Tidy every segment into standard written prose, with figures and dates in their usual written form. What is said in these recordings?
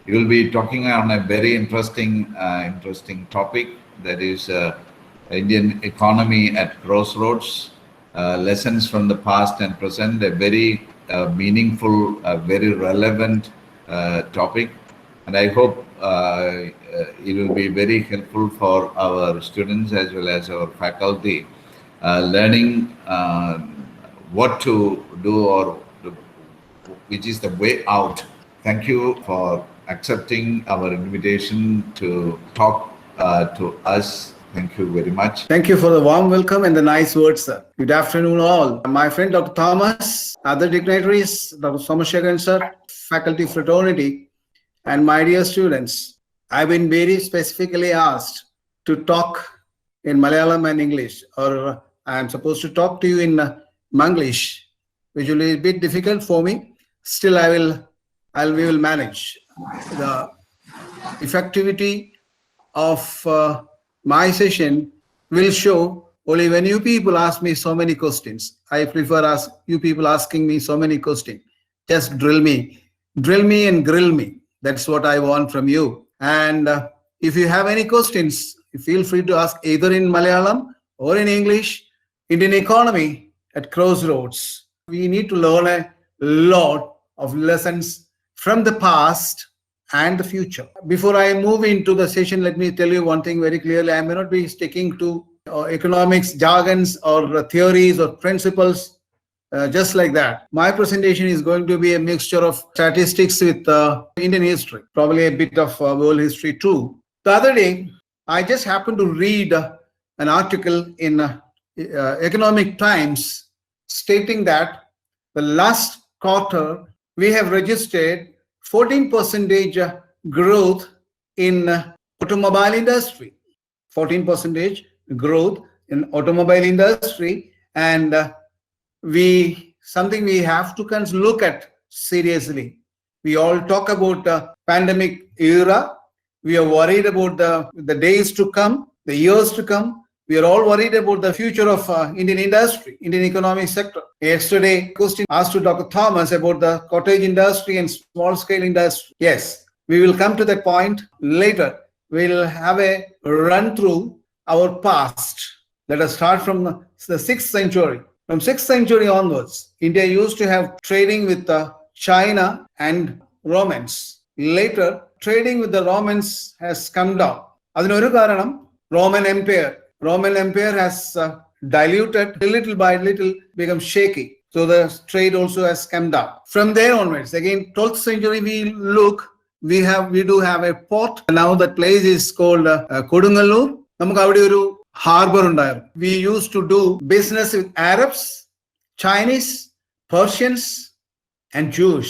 You will be talking on a very interesting topic, that is Indian economy at crossroads, lessons from the past and present, a very meaningful, very relevant topic. And I hope it will be very helpful for our students as well as our faculty, learning what to do or which is the way out. Thank you for accepting our invitation to talk to us. Thank you very much. Thank you for the warm welcome and the nice words, sir. Good afternoon, all. My friend Dr. Thomas, other dignitaries, Dr. Somashekhar, sir, faculty fraternity, and my dear students. I've been very specifically asked to talk in Malayalam and English, or I'm supposed to talk to you in Manglish, which will be a bit difficult for me. Still, we will manage. The effectivity of my session will show only when you people ask me so many questions. I prefer you people asking me so many questions. Just drill me and grill me. That's what I want from you. And if you have any questions, feel free to ask either in Malayalam or in English. Indian economy at crossroads. We need to learn a lot of lessons from the past and the future. Before I move into the session, let me tell you one thing very clearly. I may not be sticking to economics jargons or theories or principles just like that. My presentation is going to be a mixture of statistics with Indian history, probably a bit of world history too. The other day, I just happened to read an article in Economic Times stating that the last quarter we have registered 14% growth in automobile industry. 14% growth in automobile industry, and something we have to look at seriously. We all talk about the pandemic era. We are worried about the days to come, the years to come. We are all worried about the future of Indian industry, Indian economic sector. Yesterday, question asked to Dr. Thomas about the cottage industry and small-scale industry. Yes, we will come to that point later. We'll have a run through our past. Let us start from the 6th century. From 6th century onwards, India used to have trading with China and Romans. Later, trading with the Romans has come down. Adinoru karanam, Roman Empire has diluted little by little, become shaky. So the trade also has come down. From there onwards, again, 12th century, we do have a port. Now that place is called Kodungalur. നമുക്ക് അവിടെ ഒരു harbour ഉണ്ടായിരുന്നു. We used to do business with Arabs, Chinese, Persians, and Jews.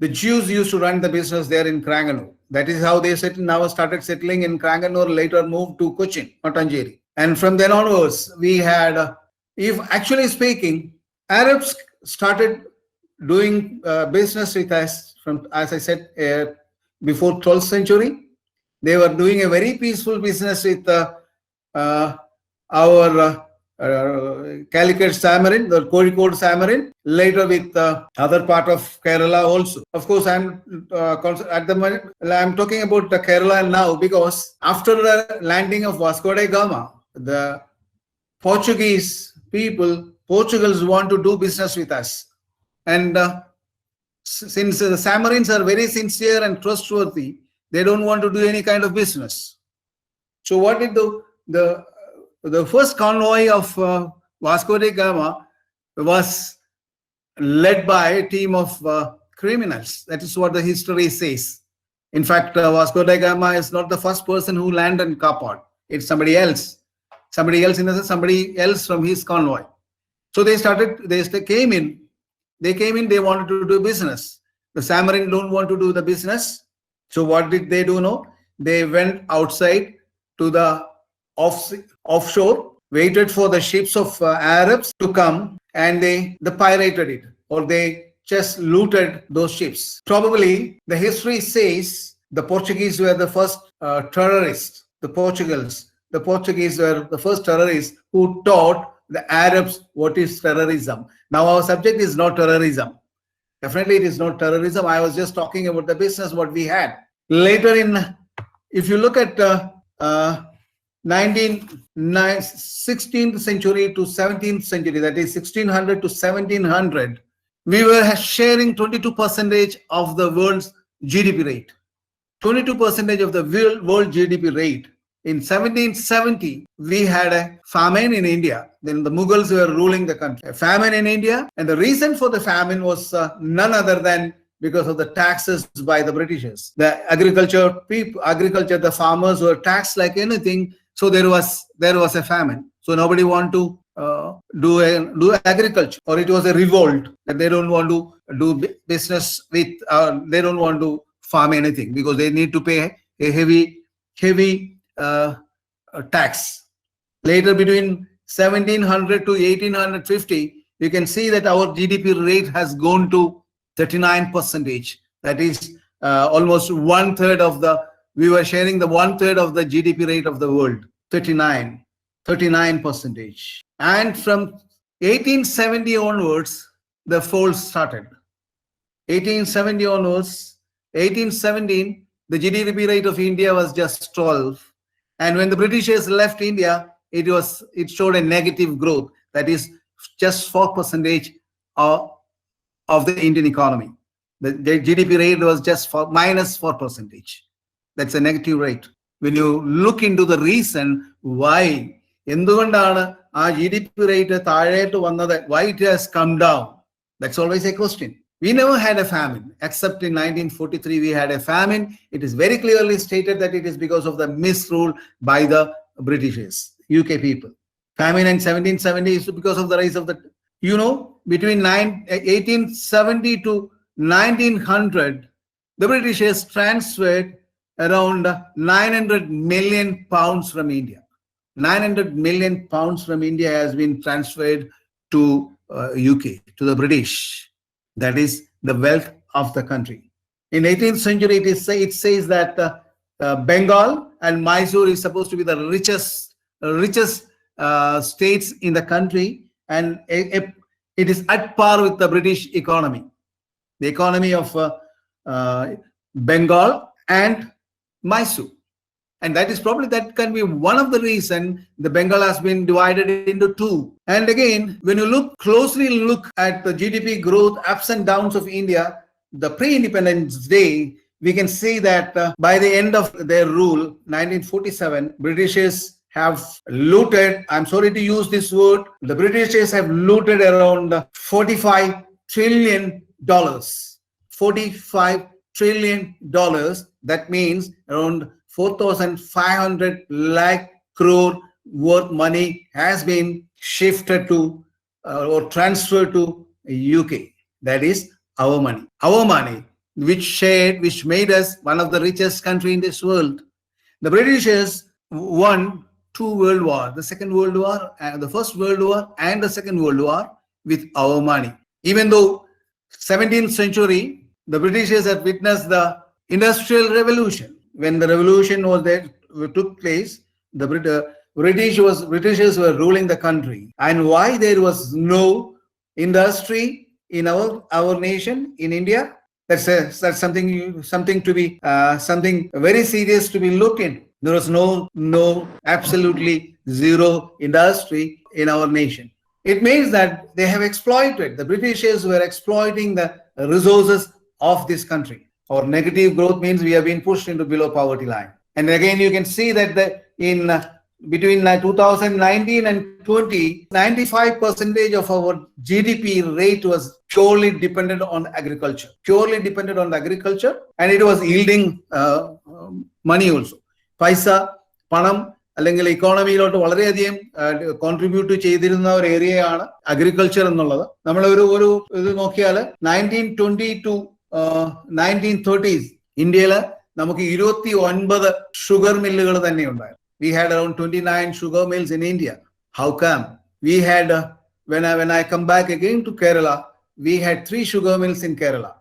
The Jews used to run the business there in Cranganore. That is how they started settling in Cranganore, later moved to Cochin, Mattancheri. And from then onwards, we had, if actually speaking, Arabs started doing business with us from, as I said, before 12th century. They were doing a very peaceful business with our Calicut Samarin, the Kozhikode Samarin, later with other part of Kerala also. Of course, I'm at the moment I'm talking about Kerala now, because after the landing of Vasco da Gama, the Portugals want to do business with us. And since the Samarins are very sincere and trustworthy, they don't want to do any kind of business. So what did the first convoy of Vasco da Gama was led by a team of criminals. That is what the history says. In fact, Vasco da Gama is not the first person who landed in Kapad. It's somebody else. Somebody else from his convoy. So they came in, they wanted to do business. The Samarin don't want to do the business. So what did they do now? They went outside to the offshore, waited for the ships of Arabs to come, and they pirated it, or they just looted those ships. Probably the history says the Portuguese were the first terrorists. The Portuguese were the first terrorists who taught the Arabs what is terrorism. Now our subject is not terrorism. Definitely, it is not terrorism. I was just talking about the business what we had. Later if you look at 16th century to 17th century, that is 1600 to 1700, we were sharing 22% of the world's GDP rate. 22% of the world GDP rate. In 1770, we had a famine in India. Then the Mughals were ruling the country. A famine in India, and the reason for the famine was none other than because of the taxes by the Britishers. The the farmers were taxed like anything. So there was a famine. So nobody wanted to do agriculture, or it was a revolt that they don't want to do business with. They don't want to farm anything because they need to pay a heavy tax. Later, between 1700 to 1850, you can see that our GDP rate has gone to 39%. That is almost 1/3 of we were sharing the 1/3 of the GDP rate of the world, 39%. And from 1870 onwards, the fall started. 1870 onwards, 1817, the GDP rate of India was just 12. And when the Britishers left India, it showed a negative growth. That is just 4% of the Indian economy. The GDP rate was just minus 4%. That's a negative rate. When you look into the reason why, എന്തുകൊണ്ടാണ് ആ GDP rate താഴേട്ട് വന്നത്, why it has come down, that's always a question. We never had a famine, except in 1943 we had a famine. It is very clearly stated that it is because of the misrule by the Britishers, UK people. Famine in 1770 is because of the rise of the, between 1870 to 1900, the Britishers transferred around 900 million pounds from India. 900 million pounds from India has been transferred to UK, to the British. That is the wealth of the country. In 18th century, it says that Bengal and Mysore is supposed to be the richest states in the country, and it is at par with the British economy. The economy of Bengal and Mysore. And that can be one of the reason the Bengal has been divided into two. And again, when you closely look at the GDP growth, ups and downs of India, the pre-independence day, we can see that by the end of their rule, 1947, Britishers have looted, I'm sorry to use this word, the Britishers have looted around $45 trillion. $45 trillion. That means around 4,500 lakh crore worth money has been shifted to or transferred to UK. That is our money. Our money, which made us one of the richest country in this world. The Britishers won 2 world wars, the Second World War, the First World War and the Second World War with our money. Even though 17th century, the Britishers had witnessed the Industrial Revolution. When the revolution took place, the Britishers were ruling the country. And why there was no industry in our nation, in India? That's something to be something very serious to be looked in. There was no absolutely zero industry in our nation. It means that they have exploited. The Britishers were exploiting the resources of this country. Or negative growth means we have been pushed into below poverty line. And again, you can see that between 2019 and 20, 95% of our GDP rate was purely dependent on agriculture. And it was yielding money also. Paisa, panam, അല്ലെങ്കിൽ ഇക്കോണമിയിലോട്ട് വളരെയധികം contribute ചെയ്തിരുന്ന ഒരു ഏരിയയാണ് agriculture എന്നുള്ളത്. നമ്മൾ ഒരു ഇത് നോക്കിയാൽ 1920 to 1930s ഇന്ത്യയിൽ നമുക്ക് 29 ഷുഗർ മില്ലുകൾ തന്നെ ഉണ്ടായിരുന്നു. We had around 29 sugar mills in India. How come? We had when I come back again to Kerala, we had 3 sugar mills in Kerala.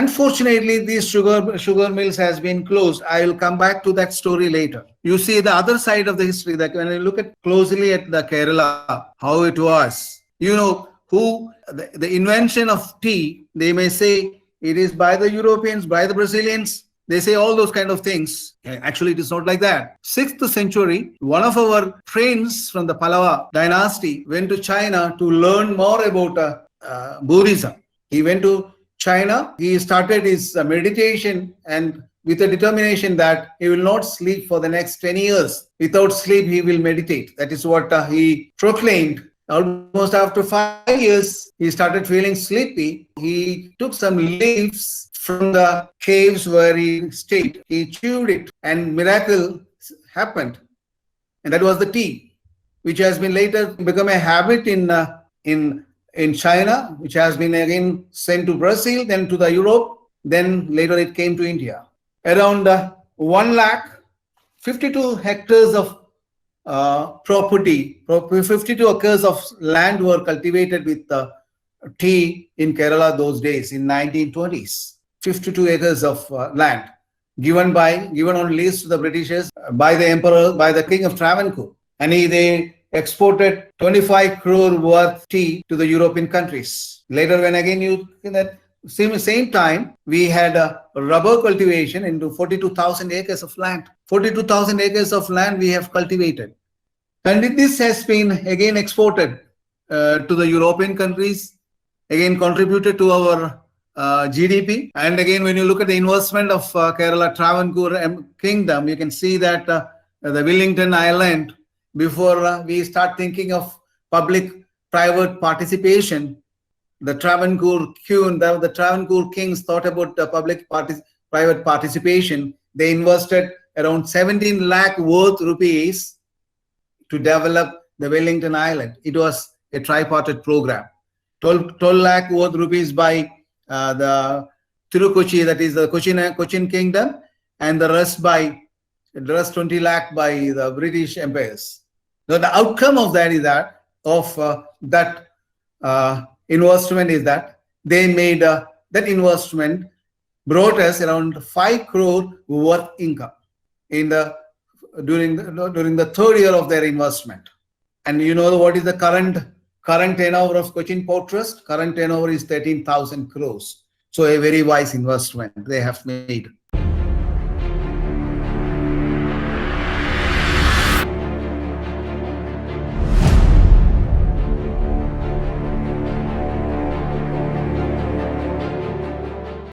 Unfortunately, these sugar mills has been closed. I will come back to that story later. You see the other side of the history, that when you look closely at the Kerala, how it was. who the invention of tea, they may say it is by the Europeans, by the Brazilians. They say all those kind of things. Actually, it is not like that. 6th century, one of our prince from the Pallava dynasty went to China to learn more about Buddhism. He went to China. He started his meditation, and with a determination that he will not sleep for the next 10 years. Without sleep, he will meditate. That is what he proclaimed. Almost after 5 years, he started feeling sleepy. He took some leaves from the caves where he stayed. He chewed it, and miracle happened. And that was the tea, which has been later become a habit in China, which has been again sent to Brazil, then to the Europe, then later it came to India. Around 1,52 hectares of property, 52 acres of land were cultivated with tea in Kerala those days in 1920s. 52 acres of land given on lease to the Britishers by the emperor, by the king of Travancore, and they exported 25 crore worth tea to the European countries. Later, when again you in that same time, we had a rubber cultivation into 42,000 acres of land. 42,000 acres of land we have cultivated. And this has been again exported to the European countries, again contributed to our GDP. And again, when you look at the investment of Kerala Travancore Kingdom, you can see that the Wellington Island, before we start thinking of public-private participation, the Travancore kings thought about the public-private participation. They invested around 17 lakh worth rupees to develop the Wellington Island. It was a tripartite program. 12 lakh worth rupees by the Tirukochi, that is the Cochin Kingdom, and the rest 20 lakh by the British empires. So the outcome of that is that investment is that they made that investment brought us around 5 crore worth income during the third year of their investment. And you know what is the current turnover of Cochin Port Trust? Current turnover is 13,000 crores. So a very wise investment they have made.